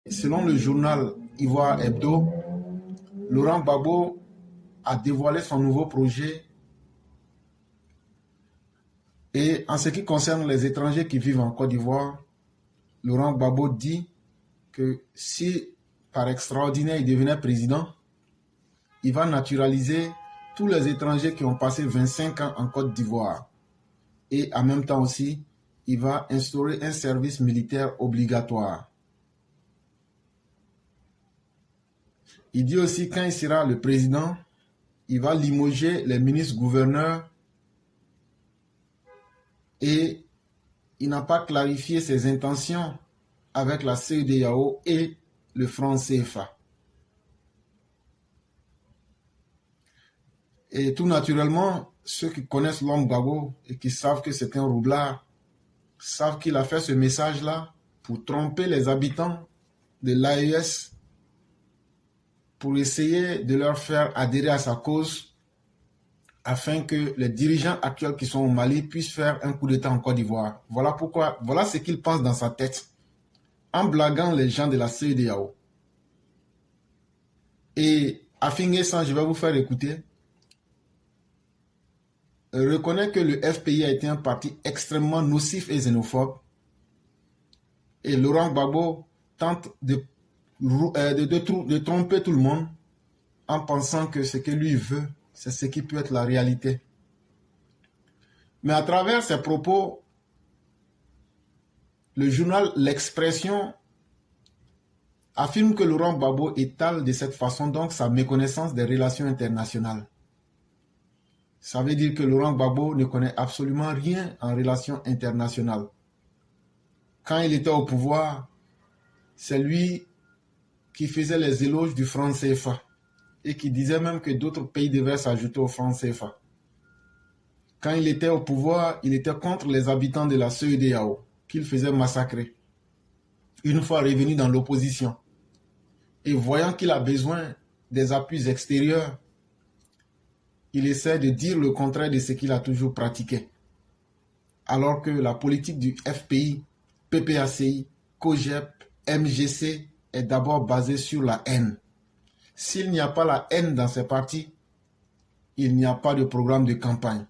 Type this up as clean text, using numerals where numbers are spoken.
Selon le journal Ivoire Hebdo, Laurent Gbagbo a dévoilé son nouveau projet. Et en ce qui concerne les étrangers qui vivent en Côte d'Ivoire, Laurent Gbagbo dit que si par extraordinaire il devenait président, il va naturaliser tous les étrangers qui ont passé 25 ans en Côte d'Ivoire. Et en même temps aussi, il va instaurer un service militaire obligatoire. Il dit aussi quand il sera le président, il va limoger les ministres-gouverneurs et il n'a pas clarifié ses intentions avec la CEDEAO et le franc CFA. Et tout naturellement, ceux qui connaissent l'homme Gbagbo et qui savent que c'est un roublard, savent qu'il a fait ce message-là pour tromper les habitants de l'AES, pour essayer de leur faire adhérer à sa cause, afin que les dirigeants actuels qui sont au Mali puissent faire un coup d'État en Côte d'Ivoire. Voilà pourquoi, voilà ce qu'il pense dans sa tête, en blaguant les gens de la CEDEAO. Et Afingé San, je vais vous faire écouter, reconnaît que le FPI a été un parti extrêmement nocif et xénophobe. Et Laurent Gbagbo tente de tromper tout le monde en pensant que ce que lui veut, c'est ce qui peut être la réalité. Mais à travers ses propos, le journal L'Expression affirme que Laurent Gbagbo étale de cette façon donc sa méconnaissance des relations internationales. Ça veut dire que Laurent Gbagbo ne connaît absolument rien en relations internationales. Quand il était au pouvoir, c'est lui qui faisait les éloges du franc CFA et qui disait même que d'autres pays devaient s'ajouter au franc CFA. Quand il était au pouvoir, il était contre les habitants de la CEDEAO qu'il faisait massacrer. Une fois revenu dans l'opposition et voyant qu'il a besoin des appuis extérieurs, il essaie de dire le contraire de ce qu'il a toujours pratiqué. Alors que la politique du FPI, PPACI, COGEP, MGC est d'abord basée sur la haine. S'il n'y a pas la haine dans ces partis, il n'y a pas de programme de campagne.